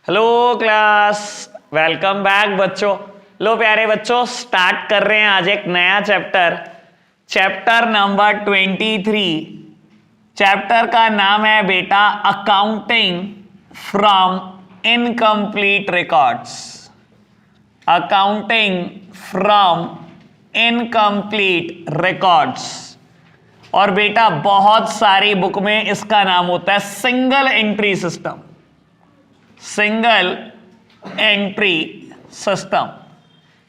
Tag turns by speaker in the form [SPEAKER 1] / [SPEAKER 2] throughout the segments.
[SPEAKER 1] Hello class, welcome back बच्चों। लो प्यारे बच्चों, स्टार्ट कर रहे हैं आज एक नया चैप्टर नंबर 23। चैप्टर का नाम है बेटा accounting from incomplete records. Accounting from incomplete records. और बेटा बहुत सारी बुक में इसका नाम होता है single entry system. Single entry system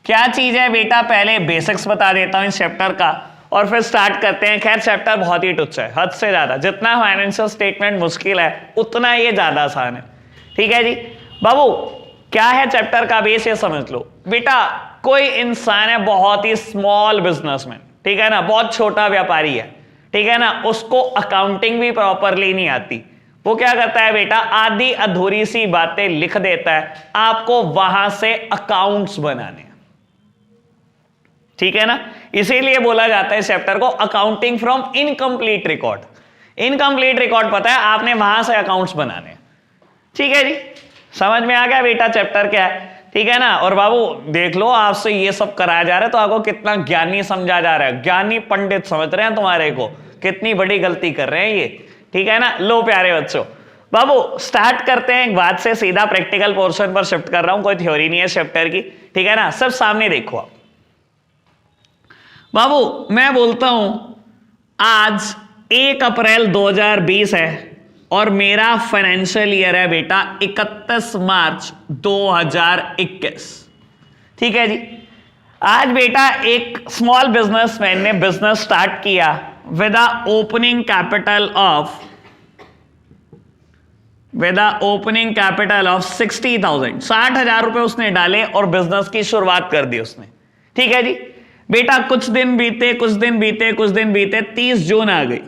[SPEAKER 1] क्या चीज है बेटा? पहले बेसिक्स बता देता हूं इस चैप्टर का और फिर स्टार्ट करते हैं। खैर चैप्टर बहुत ही टुच्चा है, हद से ज्यादा। जितना फाइनेंशियल स्टेटमेंट मुश्किल है उतना ये ज्यादा आसान है। ठीक है जी बाबू, क्या है चैप्टर का बेस ये समझ लो बेटा। कोई इंसान है बहुत ही स्मॉल बिजनेसमैन, ठीक है ना, बहुत छोटा व्यापारी है, ठीक है ना, उसको अकाउंटिंग भी प्रॉपरली नहीं आती। वो क्या करता है बेटा, आधी अधूरी सी बातें लिख देता है, आपको वहां से अकाउंट्स बनाने। ठीक है ना, इसीलिए बोला जाता है इस चैप्टर को accounting from incomplete record. Incomplete record पता है आपने, वहां से अकाउंट्स बनाने। ठीक है जी, समझ में आ गया बेटा चैप्टर क्या है? ठीक है ना। और बाबू देख लो, आपसे ये सब कराया जा रहा है तो आपको कितना ज्ञानी समझा जा रहा है, ज्ञानी पंडित समझ रहे हैं तुम्हारे को। कितनी बड़ी गलती कर रहे हैं ये, ठीक है ना। लो प्यारे बच्चों, बाबू स्टार्ट करते हैं एक बात से, सीधा प्रैक्टिकल पोर्शन पर शिफ्ट कर रहा हूं। कोई थ्योरी नहीं है चैप्टर की, ठीक है ना। सब सामने देखो आप। बाबू मैं बोलता हूं आज 1 अप्रैल 2020 है और मेरा फाइनेंशियल ईयर है बेटा 31 मार्च 2021। ठीक है जी। आज बेटा एक स्मॉल बिजनेसमैन ने बिजनेस स्टार्ट किया with the opening capital of 60,000। 60,000 रुपए उसने डाले और बिजनेस की शुरुआत कर दी उसने। ठीक है जी बेटा, कुछ दिन बीते 30 जून आ गई।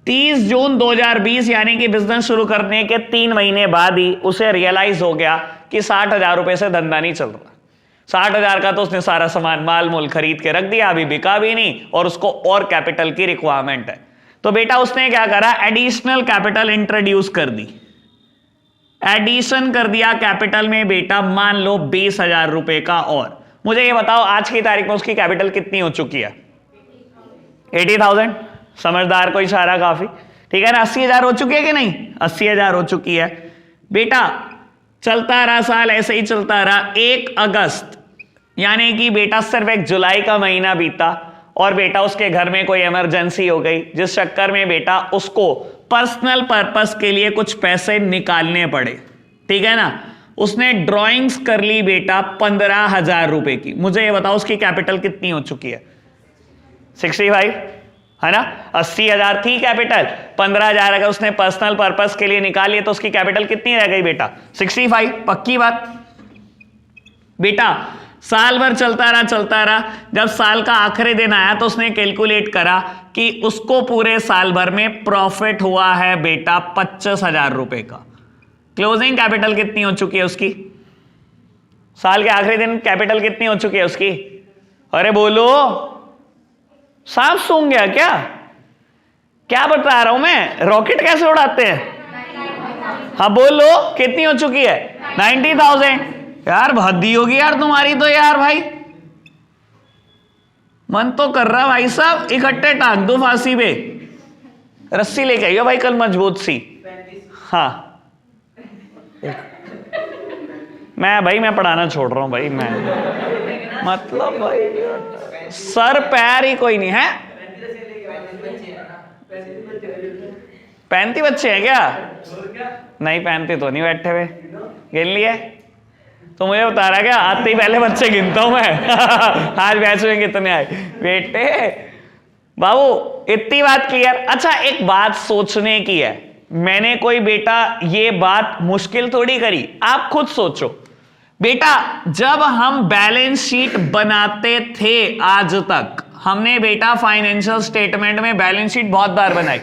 [SPEAKER 1] 30 जून 2020 यानी कि बिजनेस शुरू करने के 3 महीने बाद ही उसे रियलाइज हो गया कि 60,000 रुपए से धंधा नहीं चल रहा। 60,000 का तो उसने सारा सामान माल मूल खरीद के रख दिया, अभी बिका भी नहीं और उसको और कैपिटल की रिक्वायरमेंट है। तो बेटा उसने क्या करा, एडिशनल कैपिटल इंट्रोड्यूस कर दी। एडिशन कर दिया कैपिटल में बेटा, मान लो 20,000 रुपए का। और मुझे ये बताओ आज की तारीख में उसकी कैपिटल कितनी हो चुकी है? 80,000। समझदार को इशारा काफी, ठीक है ना। 80,000 हो चुकी है कि नहीं? 80,000 हो चुकी है बेटा। चलता रहा साल, ऐसे ही चलता रहा। 1 अगस्त यानी कि बेटा सिर्फ एक जुलाई का महीना बीता और बेटा उसके घर में कोई इमरजेंसी हो गई, जिस चक्कर में बेटा उसको पर्सनल पर्पस के लिए कुछ पैसे निकालने पड़े। ठीक है ना। उसने ड्राइंग्स कर ली बेटा 15,000 रुपए की। मुझे ये बताओ उसकी कैपिटल कितनी हो चुकी है? 65 है ना। 80,000 थी कैपिटल, 15,000 अगर उसने पर्सनल पर्पस के लिए निकाली तो उसकी कैपिटल कितनी रह गई बेटा? 65। पक्की बात बेटा। साल भर चलता रहा। जब साल का आखिरी दिन आया तो उसने कैलकुलेट करा कि उसको पूरे साल भर में प्रॉफिट हुआ है बेटा 25,000 रुपए का। क्लोजिंग कैपिटल कितनी हो चुकी है उसकी? साल के आखिरी दिन कैपिटल कितनी हो चुकी है उसकी? अरे बोलो, सांप सूंघ गया क्या? क्या बता रहा हूं मैं, रॉकेट कैसे उड़ाते हैं? हाँ बोलो, कितनी हो चुकी है? 90,000। यार हद्दी होगी यार तुम्हारी तो यार भाई। मन तो कर रहा भाई साहब इकट्ठे टांग दो फांसी पे। रस्सी लेके आइयो भाई कल मजबूत सी। हाँ मैं पढ़ाना छोड़ रहा हूं भाई। मैं मतलब भाई सर पैर ही कोई नहीं है। 35 बच्चे हैं क्या? नहीं 35 तो नहीं बैठे हुए, गिन लिए तो मुझे बता रहा क्या? आते ही पहले बच्चे गिनता हूं मैं। आज बैच में कितने आए बेटे? बाबू इतनी बात क्लियर। अच्छा एक बात सोचने की है, मैंने कोई बेटा ये बात मुश्किल थोड़ी करी, आप खुद सोचो बेटा। जब हम बैलेंस शीट बनाते थे आज तक, हमने बेटा फाइनेंशियल स्टेटमेंट में बैलेंस शीट बहुत बार बनाई,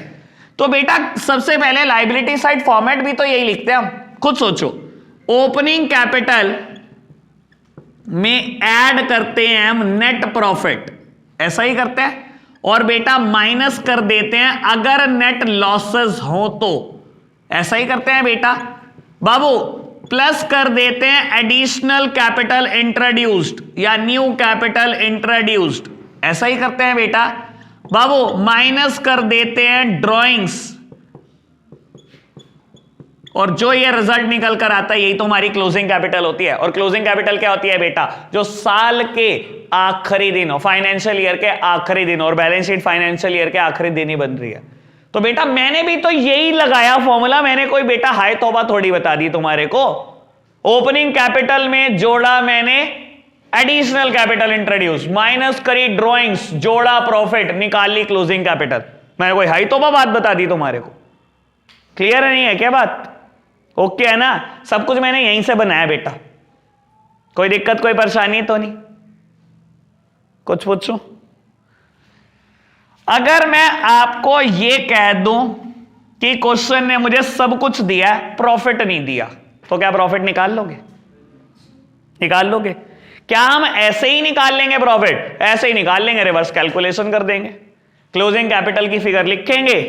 [SPEAKER 1] तो बेटा सबसे पहले लायबिलिटी साइड फॉर्मेट भी तो यही लिखते हैं हम। खुद सोचो, ओपनिंग कैपिटल में ऐड करते हैं हम नेट प्रॉफिट, ऐसा ही करते हैं। और बेटा माइनस कर देते हैं अगर नेट लॉसेस हो तो, ऐसा ही करते हैं बेटा। बाबू प्लस कर देते हैं एडिशनल कैपिटल इंट्रोड्यूस्ड या न्यू कैपिटल इंट्रोड्यूस्ड, ऐसा ही करते हैं बेटा बाबू। माइनस कर देते हैं ड्रॉइंग्स, और जो ये रिजल्ट निकल कर आता है यही तो हमारी क्लोजिंग कैपिटल होती है। और क्लोजिंग कैपिटल क्या होती है बेटा? जो साल के आखिरी दिन हो, फाइनेंशियल ईयर के आखिरी दिन, और बैलेंस शीट फाइनेंशियल ईयर के आखिरी दिन ही बन रही है। तो बेटा मैंने भी तो यही लगाया फॉर्मूला, मैंने कोई बेटा हाय तौबा थोड़ी बता दी तुम्हारे को। ओपनिंग कैपिटल में जोड़ा मैंने एडिशनल कैपिटल इंट्रोड्यूस, माइनस करी ड्रॉइंग्स, जोड़ा प्रॉफिट, निकाल ली क्लोजिंग कैपिटल। मैंने कोई हाई तौबा बात बता दी तुम्हारे को? क्लियर नहीं है क्या बात? ओके है ना? सब कुछ मैंने यहीं से बनाया बेटा, कोई दिक्कत कोई परेशानी तो नहीं? कुछ पूछूं? अगर मैं आपको यह कह दूं कि क्वेश्चन ने मुझे सब कुछ दिया, प्रॉफिट नहीं दिया, तो क्या प्रॉफिट निकाल लोगे? निकाल लोगे? क्या हम ऐसे ही निकाल लेंगे प्रॉफिट? ऐसे ही निकाल लेंगे, रिवर्स कैलकुलेशन कर देंगे। क्लोजिंग कैपिटल की फिगर लिखेंगे,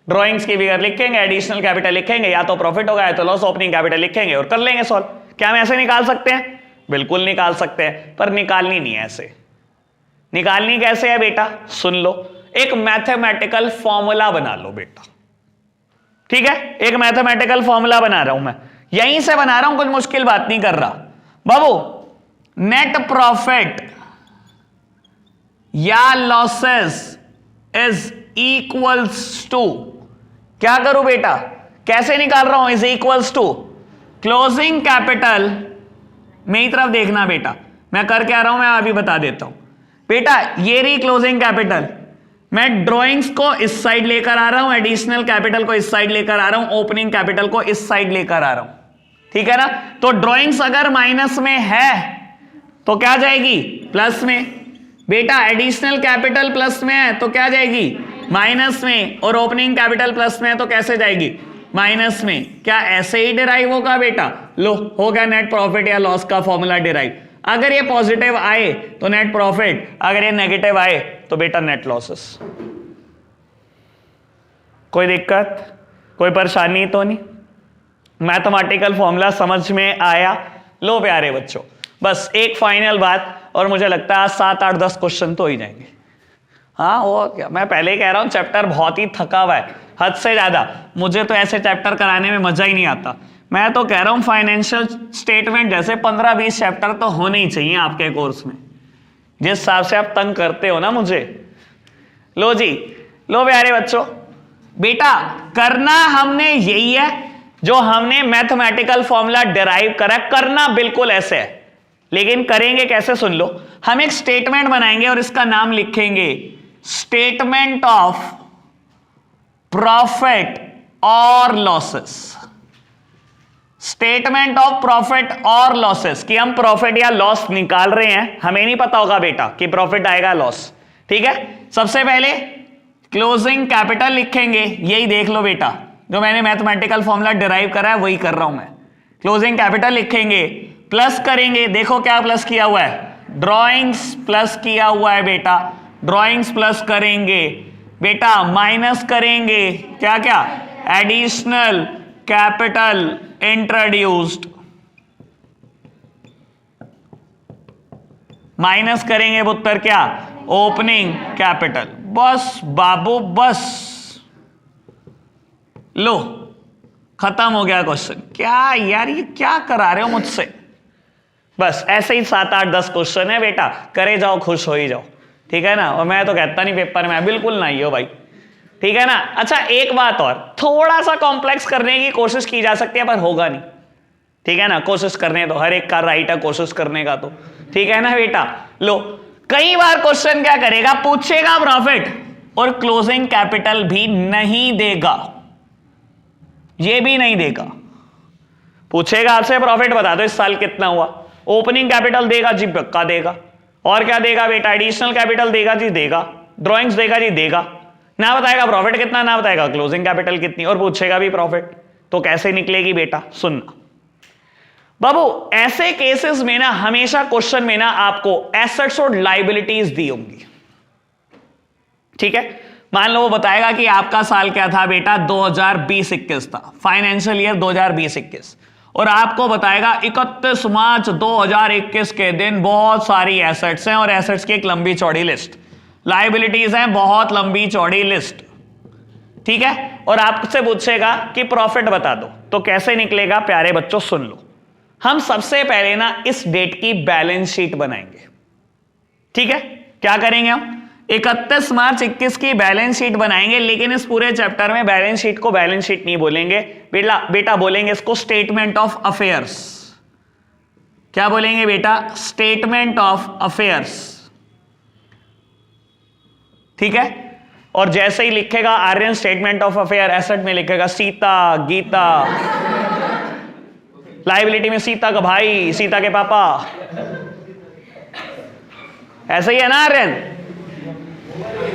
[SPEAKER 1] ड्राइंग्स की फिगर लिखेंगे, एडिशनल कैपिटल लिखेंगे, या तो प्रॉफिट होगा या तो लॉस, ओपनिंग कैपिटल लिखेंगे और कर लेंगे सॉल्व। क्या हम ऐसे निकाल सकते हैं? बिल्कुल निकाल सकते हैं, पर निकालनी नहीं है ऐसे। निकालनी कैसे है बेटा? सुन लो, एक मैथमेटिकल फॉर्मूला बना लो बेटा, ठीक है? एक मैथमेटिकल फॉर्मूला बना रहा हूं मैं, यहीं से बना रहा हूं, कुछ मुश्किल बात नहीं कर रहा बाबू। नेट प्रॉफिट या लॉसेस इज इक्वल्स टू, क्या करूं बेटा? कैसे निकाल रहा हूं? Is equals to closing capital, मेरी तरफ देखना बेटा, मैं कर क्या रहा हूं, मैं अभी बता देता हूं बेटा। ये रही क्लोजिंग कैपिटल, मैं ड्राइंग्स को इस साइड लेकर आ रहा हूं, एडिशनल कैपिटल को इस साइड लेकर आ रहा हूं, ओपनिंग कैपिटल को इस साइड लेकर आ रहा हूं, ठीक है ना? तो ड्राइंग्स अगर माइनस में है तो क्या जाएगी? प्लस में। बेटा एडिशनल कैपिटल प्लस में है तो क्या जाएगी? माइनस में। और ओपनिंग कैपिटल प्लस में है तो कैसे जाएगी? माइनस में। क्या ऐसे ही डिराइव होगा बेटा? लो, हो गया नेट प्रॉफिट या लॉस का फॉर्मूला डिराइव। अगर ये पॉजिटिव आए तो नेट प्रॉफिट, अगर ये नेगेटिव आए तो बेटा नेट लॉसेस। कोई दिक्कत कोई परेशानी तो नहीं? मैथमेटिकल फॉर्मूला समझ में आया? लो प्यारे बच्चों, बस एक फाइनल बात, और मुझे लगता है 7 8 10 क्वेश्चन तो ही जाएंगे। हाँ वो क्या, मैं पहले ही कह रहा हूं चैप्टर बहुत ही थका हुआ है, हद से ज्यादा। मुझे तो ऐसे चैप्टर कराने में मजा ही नहीं आता। मैं तो कह रहा हूं फाइनेंशियल स्टेटमेंट जैसे 15-20 चैप्टर तो होने ही चाहिए आपके कोर्स में, जिस हिसाब से आप तंग करते हो ना मुझे। लो जी, लो प्यारे बच्चों, बेटा करना हमने यही है जो हमने मैथमेटिकल फॉर्मूला डिराइव करा। करना बिल्कुल ऐसे है, लेकिन करेंगे कैसे? सुन लो, हम एक स्टेटमेंट बनाएंगे और इसका नाम लिखेंगे स्टेटमेंट ऑफ प्रॉफिट और लॉसेस। स्टेटमेंट ऑफ प्रॉफिट और लॉसेस, कि हम प्रॉफिट या लॉस निकाल रहे हैं, हमें नहीं पता होगा बेटा कि प्रॉफिट आएगा लॉस, ठीक है? सबसे पहले क्लोजिंग कैपिटल लिखेंगे, यही देख लो बेटा, जो मैंने मैथमेटिकल फॉर्मूला डिराइव करा है वही कर रहा हूं मैं। क्लोजिंग कैपिटल लिखेंगे, प्लस करेंगे, देखो क्या प्लस किया हुआ है, ड्रॉइंग्स प्लस किया हुआ है बेटा, ड्रॉइंग्स प्लस करेंगे बेटा, माइनस करेंगे क्या क्या? एडिशनल कैपिटल इंट्रोड्यूस्ड, माइनस करेंगे उत्तर क्या? Opening capital. बस बाबू बस, लो खत्म हो गया क्वेश्चन। क्या यार ये क्या करा रहे हो मुझसे? बस ऐसे ही 7 8 10 क्वेश्चन है बेटा, करे जाओ, खुश हो ही जाओ, ठीक है ना? और मैं तो कहता नहीं पेपर में बिल्कुल नहीं हो भाई, ठीक है ना? अच्छा एक बात और, थोड़ा सा कॉम्प्लेक्स करने की कोशिश की जा सकती है पर होगा नहीं, ठीक है ना? कोशिश करने दो, हर एक का राइट है कोशिश करने का, तो ठीक है ना बेटा? लो, कई बार क्वेश्चन क्या करेगा, पूछेगा प्रॉफिट और क्लोजिंग कैपिटल भी नहीं देगा, ये भी नहीं देगा। पूछेगा आपसे प्रॉफिट बता दो इस साल कितना हुआ, ओपनिंग कैपिटल देगा जी, पक्का देगा। और क्या देगा बेटा? एडिशनल कैपिटल देगा जी, देगा। ड्रॉइंग्स देगा जी, देगा। ना बताएगा प्रॉफिट कितना, ना बताएगा क्लोजिंग कैपिटल कितनी, और पूछेगा भी प्रॉफिट। तो कैसे निकलेगी बेटा? सुनना बाबू, ऐसे केसेस में ना हमेशा क्वेश्चन में ना आपको एसेट्स और लायबिलिटीज दी होंगी, ठीक है? मान लो वो बताएगा कि आपका साल क्या था बेटा, 2020-21 था, फाइनेंशियल ईयर 2020-21, और आपको बताएगा 31 मार्च 2021 के दिन बहुत सारी एसेट्स हैं और एसेट्स की एक लंबी चौड़ी लिस्ट, लायबिलिटीज हैं बहुत लंबी चौड़ी लिस्ट, ठीक है। और आपसे पूछेगा कि प्रॉफिट बता दो, तो कैसे निकलेगा प्यारे बच्चों सुन लो। हम सबसे पहले ना इस डेट की बैलेंस शीट बनाएंगे, ठीक है। क्या करेंगे हम 31 मार्च 21 की बैलेंस शीट बनाएंगे, लेकिन इस पूरे चैप्टर में बैलेंस शीट को बैलेंस शीट नहीं बोलेंगे बेटा बोलेंगे इसको स्टेटमेंट ऑफ अफेयर्स। क्या बोलेंगे बेटा? स्टेटमेंट ऑफ अफेयर्स, ठीक है। और जैसे ही लिखेगा Aryan statement of affair, asset में लिखेगा सीता गीता, लायबिलिटी में सीता का भाई, सीता के पापा, ऐसा ही है ना आर्यन?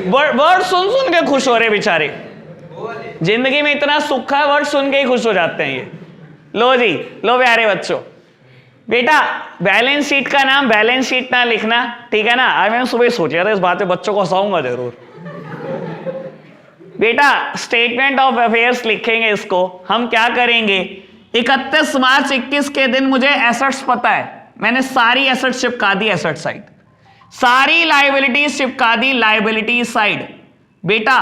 [SPEAKER 1] वर्ड सुन सुन के खुश हो रहे बेचारे, जिंदगी में इतना सुख है, वर्ड सुन के ही खुश हो जाते हैं ये। लो जी, लो प्यारे बच्चों, बेटा बैलेंस शीट का नाम बैलेंस शीट ना लिखना, ठीक है ना। आज मैंने सुबह सोचा था इस बात पे बच्चों को हंसाऊंगा जरूर। बेटा स्टेटमेंट ऑफ अफेयर्स लिखेंगे इसको। हम क्या करेंगे 31 मार्च 21 के दिन मुझे एसेट्स पता है, मैंने सारी एसेट्स चिपका दी एसेट साइड, सारी लायबिलिटीज चिपका दी लायबिलिटी साइड। बेटा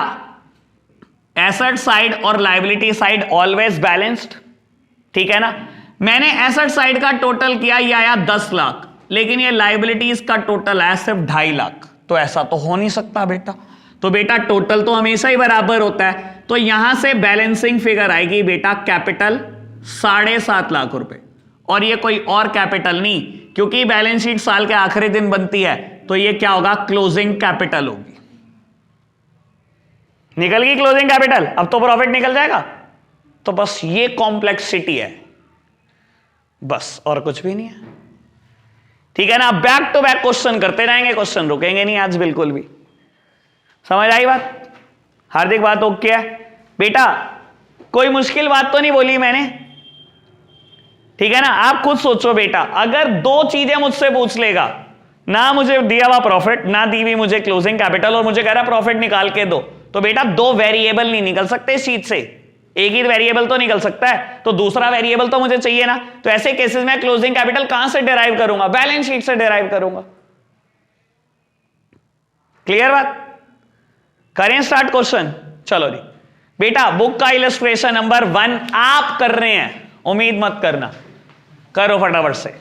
[SPEAKER 1] एसेट साइड और लायबिलिटी साइड ऑलवेज बैलेंस्ड, ठीक है ना। मैंने एसेट साइड का टोटल किया, ये आया 10 लाख, लेकिन ये लायबिलिटीज का टोटल आया सिर्फ 2.5 लाख, तो ऐसा तो हो नहीं सकता बेटा। तो बेटा टोटल तो हमेशा ही बराबर होता है, तो यहां से बैलेंसिंग फिगर आएगी बेटा कैपिटल 7.5 लाख रुपए, और ये कोई और कैपिटल नहीं, क्योंकि बैलेंस शीट साल के आखिरी दिन बनती है, तो ये क्या होगा? क्लोजिंग कैपिटल होगी। निकल गई क्लोजिंग कैपिटल, अब तो प्रॉफिट निकल जाएगा। तो बस ये कॉम्प्लेक्सिटी है, बस और कुछ भी नहीं है, ठीक है ना। बैक टू बैक क्वेश्चन करते रहेंगे, क्वेश्चन रुकेंगे नहीं आज बिल्कुल भी। समझ आई बात? हार्दिक बात ओके है बेटा, कोई मुश्किल बात तो नहीं बोली मैंने, ठीक है ना। आप खुद सोचो बेटा, अगर 2 चीजें मुझसे पूछ लेगा, ना मुझे दिया हुआ प्रॉफिट, ना दी हुई मुझे क्लोजिंग कैपिटल, और मुझे कह रहा प्रॉफिट निकाल के दो, तो बेटा 2 वेरिएबल नहीं निकल सकते इस शीट से, एक ही वेरिएबल तो निकल सकता है, तो दूसरा वेरिएबल तो मुझे चाहिए ना। तो ऐसे केसेस में क्लोजिंग कैपिटल कहां से डिराइव करूंगा? बैलेंस शीट से डिराइव करूंगा। क्लियर बात? करें स्टार्ट क्वेश्चन। चलो जी बेटा, बुक का इलस्ट्रेशन नंबर 1 आप कर रहे हैं, उम्मीद मत करना, करो फटाफट से।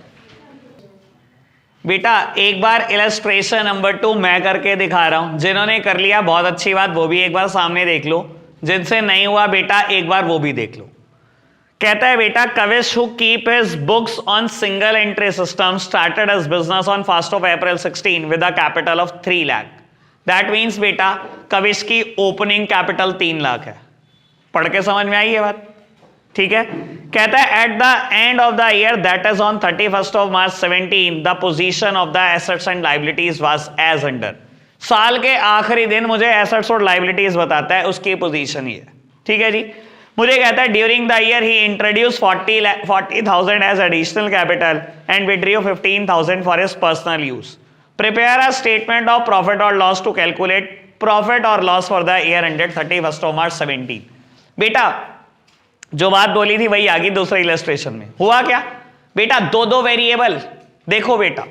[SPEAKER 1] बेटा एक बार इलस्ट्रेशन नंबर 2 मैं करके दिखा रहा हूं, जिन्होंने कर लिया बहुत अच्छी बात, वो भी एक बार सामने देख लो, जिनसे नहीं हुआ बेटा एक बार वो भी देख लो। कहता है बेटा Kavish who keep his books on single entry system started his business on 1st of April 16 with a capital of 3 lakh. That means बेटा कविश की ओपनिंग कैपिटल 3 लाख है। पढ़ के समझ में आई ये बात? ठीक है। कहता है at the end of the year that is on 31st of March 17 the position of the assets and liabilities was as under. साल के आखिरी दिन मुझे एसेट्स और लायबिलिटीज बताता है, उसकी पोजीशन ये है, ठीक है जी। मुझे कहता है ड्यूरिंग द ईयर ही introduce 40,000 as additional capital and withdrew 15,000 for his personal use. Prepare a statement of profit और लॉस टू कैलकुलेट प्रॉफिट और loss for the year ended 31st of March 17। बेटा जो बात बोली थी वही आ गई दूसरे इलस्ट्रेशन में। हुआ क्या बेटा, दो वेरिएबल। देखो बेटा,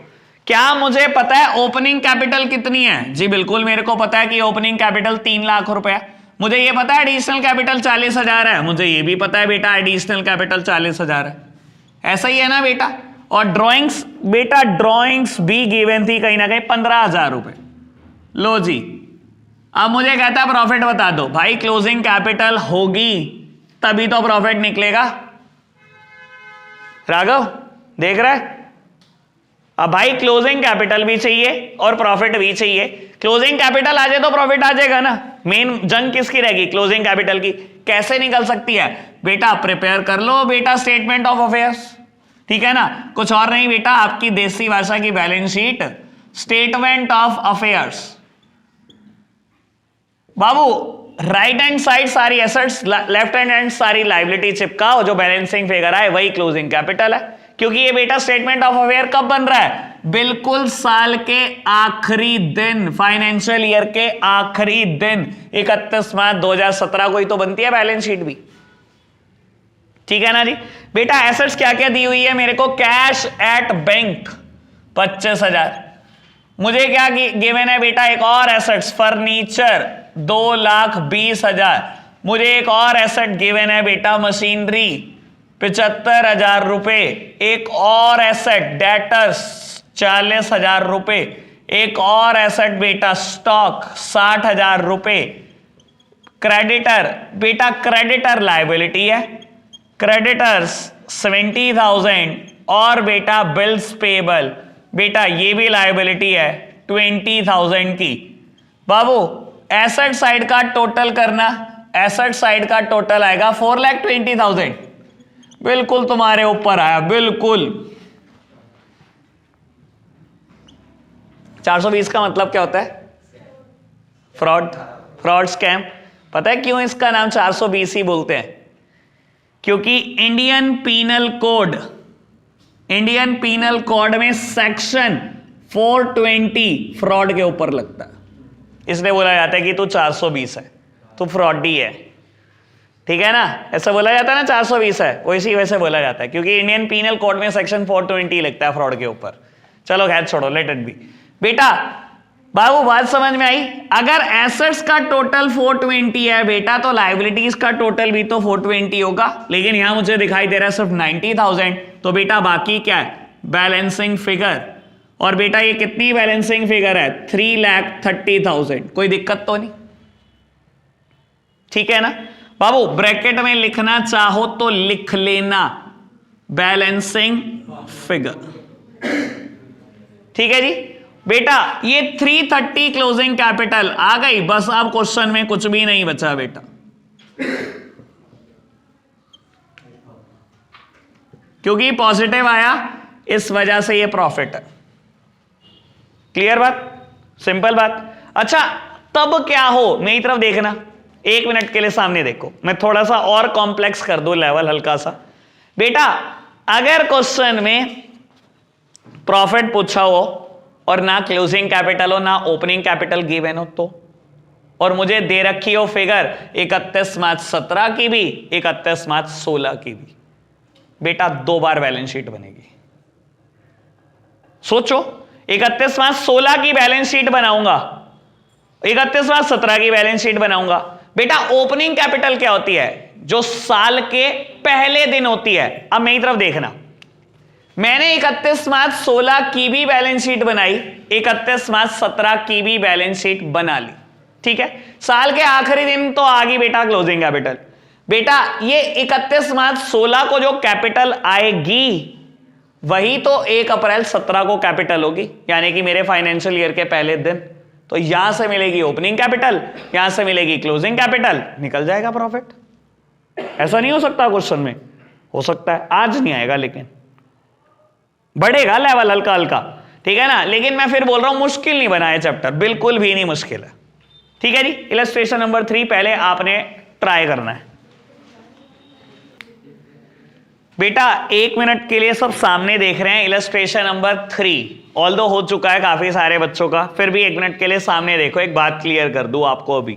[SPEAKER 1] क्या मुझे पता है ओपनिंग कैपिटल कितनी है? जी बिल्कुल मेरे को पता है कि ओपनिंग कैपिटल 3 लाख रुपए है। मुझे ये पता है एडिशनल कैपिटल 40,000 है। मुझे ये भी पता है बेटा एडिशनल कैपिटल 40,000 है। ऐसा ही है ना बेटा। और ड्रॉइंग्स बेटा, ड्रॉइंग्स भी गिवन थी कहीं ना कहीं 15,000 रुपए। लो जी, अब मुझे कहता है प्रॉफिट बता दो। भाई क्लोजिंग कैपिटल होगी तभी तो प्रॉफिट निकलेगा। राघव देख रहा है? अब भाई क्लोजिंग कैपिटल भी चाहिए और प्रॉफिट भी चाहिए। क्लोजिंग कैपिटल आ जाए तो प्रॉफिट आ जाएगा ना। मेन जंग किसकी रहेगी? क्लोजिंग कैपिटल की। कैसे निकल सकती है बेटा? प्रिपेयर कर लो बेटा स्टेटमेंट ऑफ अफेयर्स, ठीक है ना। कुछ और नहीं बेटा, आपकी देसी भाषा की balance sheet, statement of affairs. Babu right hand side सारी एसेट्स, लेफ्ट हैंड सारी लायबिलिटी चिपकाओ, जो बैलेंसिंग फिगर आए वही क्लोजिंग कैपिटल है। क्योंकि ये बेटा स्टेटमेंट ऑफ अफेयर कब बन रहा है? बिल्कुल साल के आखिरी दिन, फाइनेंशियल ईयर के आखिरी दिन 31 मार्च 2017 को ही तो बनती है बैलेंस शीट भी, ठीक है ना जी। बेटा एसेट्स क्या क्या दी हुई है मेरे को, कैश एट बैंक 25,000, मुझे क्या गिवन है बेटा, एक और एसेट्स फर्नीचर 2,20,000, मुझे एक और एसेट गिवन है बेटा मशीनरी 75,000 रुपए, एक और एसेट डेटर्स 40,000 रुपए, एक और एसेट बेटा स्टॉक 60,000 रुपए, क्रेडिटर बेटा क्रेडिटर लायबिलिटी है, क्रेडिटर्स 70,000 और बेटा बिल्स पेबल बेटा ये भी लायबिलिटी है 20,000 की। बाबू एसेट साइड का टोटल करना, एसेट साइड का टोटल आएगा 4,20,000, बिल्कुल तुम्हारे ऊपर आया, बिल्कुल। 420 का मतलब क्या होता है, फ्रॉड स्कैम। पता है क्यों इसका नाम 420 ही बोलते हैं, क्योंकि इंडियन पीनल कोड में सेक्शन 420 फ्रॉड के ऊपर लगता है, इसलिए बोला जाता है कि तू 420 है, तू फ्रॉडी है, ठीक है ना, ऐसा बोला जाता है ना, 420 है, वो इसी वैसे बोला जाता है क्योंकि इंडियन पीनल कोड में सेक्शन 420 लगता है फ्रॉड के ऊपर। चलो खैर छोड़ो, लेट इट बी। बेटा बाबू बात समझ में आई, अगर एसेट्स का टोटल 420 है बेटा तो लायबिलिटीज का टोटल भी तो 420 होगा, लेकिन यहां मुझे दिखाई दे रहा है सिर्फ 90,000, तो बेटा बाकी क्या है, बैलेंसिंग फिगर। और बेटा ये कितनी बैलेंसिंग फिगर है, 3,30,000, कोई दिक्कत तो नहीं, ठीक है ना बाबू। ब्रैकेट में लिखना चाहो तो लिख लेना बैलेंसिंग फिगर, ठीक है जी। बेटा ये 330 क्लोजिंग कैपिटल आ गई, बस अब क्वेश्चन में कुछ भी नहीं बचा बेटा, क्योंकि पॉजिटिव आया इस वजह से ये प्रॉफिट है। क्लियर बात, सिंपल बात। अच्छा तब क्या हो, मेरी तरफ देखना, 1 मिनट के लिए सामने देखो, मैं थोड़ा सा और कॉम्प्लेक्स कर दूं लेवल हल्का सा। बेटा अगर क्वेश्चन में प्रॉफिट पूछा हो और ना क्लोजिंग कैपिटल हो ना ओपनिंग कैपिटल गिवन हो तो, और मुझे दे रखी हो फिगर 31 मार्च 17 की भी 31 मार्च 16 की भी, बेटा 2 बार बैलेंस शीट बनेगी। सोचो 31 मार्च 16 की बैलेंस शीट बनाऊंगा, 31 मार्च 17 की बैलेंस शीट बनाऊंगा। बेटा ओपनिंग कैपिटल क्या होती है, जो साल के पहले दिन होती है। अब मेरी तरफ देखना, मैंने 31 मार्च 16 की भी बैलेंस शीट बनाई, 31 मार्च 17 की भी बैलेंस शीट बना ली, ठीक है। साल के आखिरी दिन तो आ गई बेटा क्लोजिंग कैपिटल। बेटा ये 31 मार्च 16 को जो कैपिटल आएगी वही तो 1 अप्रैल 17 को कैपिटल होगी, यानी कि मेरे फाइनेंशियल ईयर के पहले दिन। तो यहां से मिलेगी ओपनिंग कैपिटल, यहां से मिलेगी क्लोजिंग कैपिटल, निकल जाएगा प्रॉफिट। ऐसा नहीं हो सकता क्वेश्चन में, हो सकता है, आज नहीं आएगा लेकिन बढ़ेगा लेवल हल्का हल्का, ठीक है ना। लेकिन मैं फिर बोल रहा हूं मुश्किल नहीं बनाया चैप्टर, बिल्कुल भी नहीं मुश्किल है, ठीक है जी। इलस्ट्रेशन नंबर 3 पहले आपने ट्राई करना है। बेटा 1 मिनट के लिए सब सामने देख रहे हैं, इलस्ट्रेशन नंबर 3 ऑल्दो हो चुका है काफी सारे बच्चों का, फिर भी 1 मिनट के लिए सामने देखो, एक बात क्लियर कर दूं आपको अभी।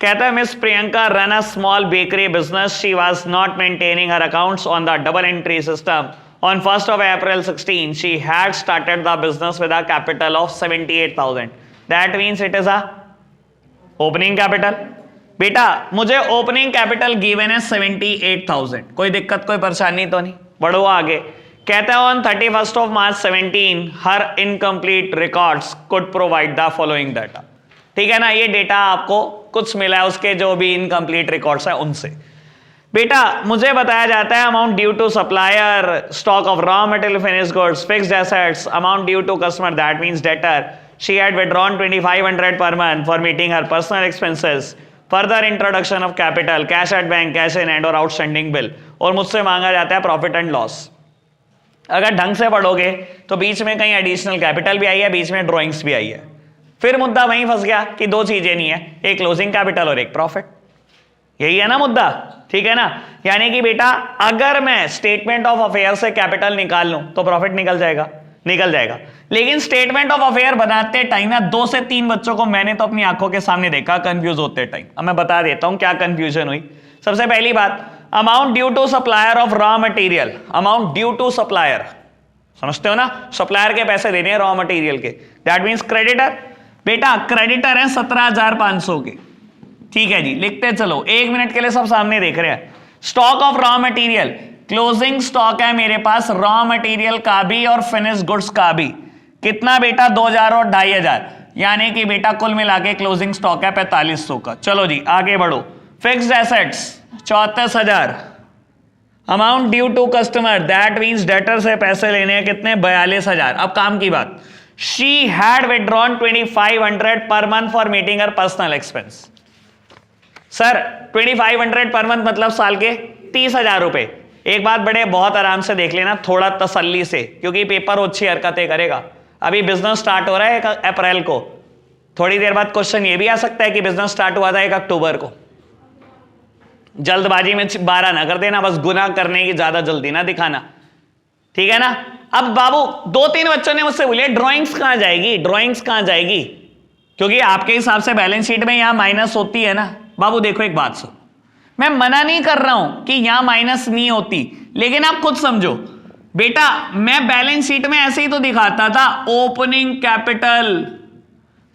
[SPEAKER 1] कहता है miss Priyanka run a small bakery business, she was not maintaining her accounts on the double entry system. On 1st of April 16, she had started the business with a capital of 78,000. That means it is a opening capital. बेटा मुझे opening capital given है 78,000, कोई दिक्कत कोई परेशानी तो नहीं, बढ़ो आगे। कहता है on 31st of March 17, her incomplete records could provide the following data. ठीक है ना, ये डेटा आपको कुछ मिला है उसके जो भी इनकम्प्लीट रिकॉर्ड्स है उनसे। बेटा मुझे बताया जाता है amount due to supplier, stock of raw material, finished goods, fixed assets, amount due to customer, that means debtor, she had withdrawn 2500 per month for meeting her personal expenses, further introduction of capital, cash at bank, cash in hand और outstanding bill, और मुझसे मांगा जाता है profit and loss. अगर ढंग से पढ़ोगे तो बीच में कहीं एडिशनल कैपिटल भी आई है, बीच में ड्रॉइंग्स भी आई है, फिर मुद्दा वहीं फंस गया कि 2 चीजें नहीं है, एक क्लोजिंग कैपिटल और एक प्रॉफिट, यही है ना मुद्दा, ठीक है ना। यानी कि बेटा अगर मैं स्टेटमेंट ऑफ अफेयर से कैपिटल निकाल लूं तो प्रॉफिट निकल जाएगा। लेकिन स्टेटमेंट ऑफ अफेयर बनाते टाइम ना 2 से 3 बच्चों को मैंने तो अपनी आंखों के सामने देखा कंफ्यूज होते टाइम। अब मैं बता देता हूं क्या कंफ्यूजन हुई। सबसे पहली बात, amount due to supplier of raw material, amount due to supplier, समझते हो ना, सप्लायर के पैसे देने हैं रॉ मटेरियल के, दैट मींस क्रेडिटर। बेटा क्रेडिटर है 17,500 के, ठीक है जी, लिखते चलो, 1 मिनट के लिए सब सामने देख रहे हैं। Stock of raw material, closing stock है मेरे पास रॉ मटेरियल का भी और फिनिश गुड्स का भी, कितना बेटा 2,000 और 2,500, यानी कि बेटा कुल मिला के क्लोजिंग स्टॉक है 4500 का। चलो जी आगे बढ़ो। Fixed assets 34,000, amount due to customer, that means debtor से पैसे लेने हैं कितने, 42,000। अब काम की बात, शी हैड विड्रॉन 2,500 पर month for meeting her personal expense. Sir 2,500 per month मतलब साल के 30,000 रुपए। एक बात बड़े बहुत आराम से देख लेना, थोड़ा तसल्ली से, क्योंकि पेपर अच्छी हरकतें करेगा। अभी बिजनेस स्टार्ट हो रहा है 1 अप्रैल को, थोड़ी देर बाद क्वेश्चन ये भी आ सकता है कि बिजनेस स्टार्ट हुआ था 1 अक्टूबर को। जल्दबाजी में 12 ना कर देना, बस गुनाह करने की ज्यादा जल्दी ना दिखाना, ठीक है ना। अब बाबू 2-3 बच्चों ने मुझसे बोले ड्राइंग्स कहां जाएगी, ड्राइंग्स कहां जाएगी, क्योंकि आपके हिसाब से बैलेंस शीट में यहां माइनस होती है ना। बाबू देखो एक बात सुन, मैं मना नहीं कर रहा हूं कि यहां माइनस नहीं होती, लेकिन आप खुद समझो बेटा, मैं बैलेंस शीट में ऐसे ही तो दिखाता था, ओपनिंग कैपिटल,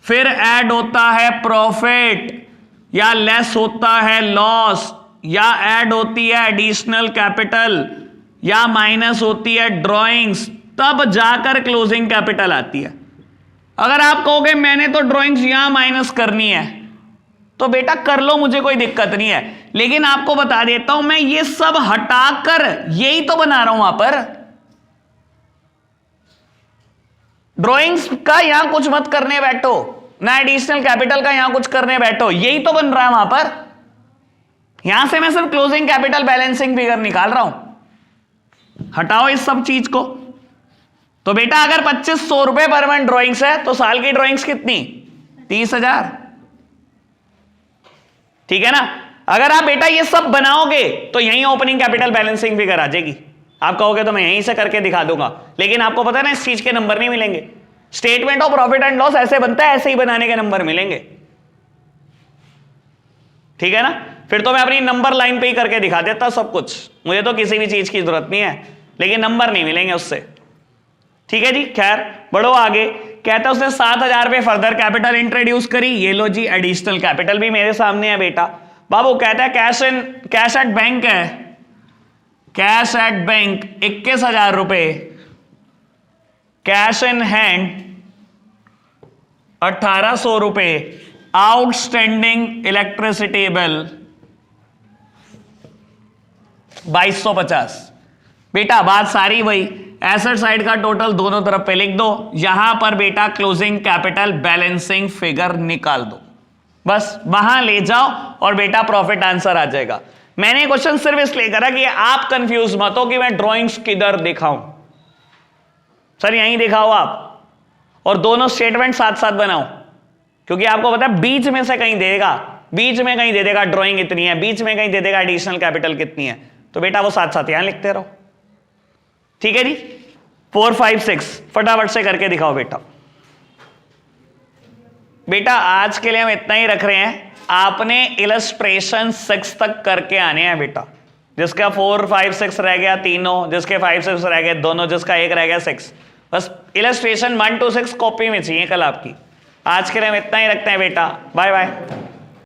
[SPEAKER 1] फिर ऐड होता है प्रॉफिट, या लेस होता है लॉस, या ऐड होती है एडिशनल कैपिटल, या माइनस होती है ड्राइंग्स, तब जाकर क्लोजिंग कैपिटल आती है। अगर आप कहोगे मैंने तो ड्राइंग्स यहां माइनस करनी है, तो बेटा कर लो, मुझे कोई दिक्कत नहीं है, लेकिन आपको बता देता हूं मैं ये सब हटाकर यही तो बना रहा हूं वहां पर। ड्राइंग्स का यहां कुछ मत करने बैठो, ना एडिशनल कैपिटल का यहां कुछ करने बैठो, यही तो बन रहा है वहां पर। यहां से मैं सिर्फ क्लोजिंग कैपिटल बैलेंसिंग फिगर निकाल रहा हूं, हटाओ इस सब चीज को। तो बेटा अगर 2,500 रुपए पर मंथ ड्राइंग्स है, तो साल की ड्राइंग्स कितनी, 30,000, ठीक है ना। अगर आप बेटा ये सब बनाओगे तो यहीं ओपनिंग कैपिटल बैलेंसिंग फिगर आ जाएगी। आप कहोगे तो मैं यहीं से करके दिखा दूंगा, लेकिन आपको पता है ना इस चीज के नंबर नहीं मिलेंगे। Statement of profit and loss ऐसे बनता है, ऐसे ही बनाने के नंबर मिलेंगे, ठीक है ना। फिर तो मैं अपनी नंबर लाइन पे ही करके दिखा देता सब कुछ, मुझे तो किसी भी चीज की जरूरत नहीं है, लेकिन नंबर नहीं मिलेंगे उससे, ठीक है जी। खैर बढ़ो आगे, कहता है उसने 7,000 रुपए फर्दर कैपिटल इंट्रोड्यूस करी, ये लो जी एडिशनल कैपिटल भी मेरे सामने है बेटा। बाबू कहता है कैश एट बैंक है, कैश एट बैंक 21,000 रुपए, कैश इन हैंड 1,800 रुपए, आउटस्टैंडिंग इलेक्ट्रिसिटी बिल 2,250। बेटा बात सारी वही, एसेट साइड का टोटल दोनों तरफ पे लिख दो, यहां पर बेटा क्लोजिंग कैपिटल बैलेंसिंग फिगर निकाल दो, बस वहां ले जाओ और बेटा प्रॉफिट आंसर आ जाएगा। मैंने क्वेश्चन सिर्फ इसलिए करा कि आप कंफ्यूज मत हो कि मैं ड्राइंग्स किधर दिखाऊं। सर यहीं दिखाओ आप, और दोनों स्टेटमेंट साथ साथ बनाओ, क्योंकि आपको पता है बीच में से कहीं देगा, बीच में कहीं दे देगा ड्राइंग इतनी है, बीच में कहीं दे देगा एडिशनल कैपिटल कितनी है, तो बेटा वो साथ साथ यहां लिखते रहो, ठीक है जी। 4, 5, 6 फटाफट से करके दिखाओ बेटा। बेटा आज के लिए हम इतना ही रख रहे हैं, आपने इलस्ट्रेशन 6 तक करके आने हैं बेटा। जिसका 4, 5, 6 रह गया तीनों, जिसके 5, 6 रह गए दोनों, जिसका 1 रह गया 6, बस इलस्ट्रेशन 1 to 6 कॉपी में चाहिए कल आपकी। आज के लिए हम इतना ही रखते हैं बेटा, बाय बाय।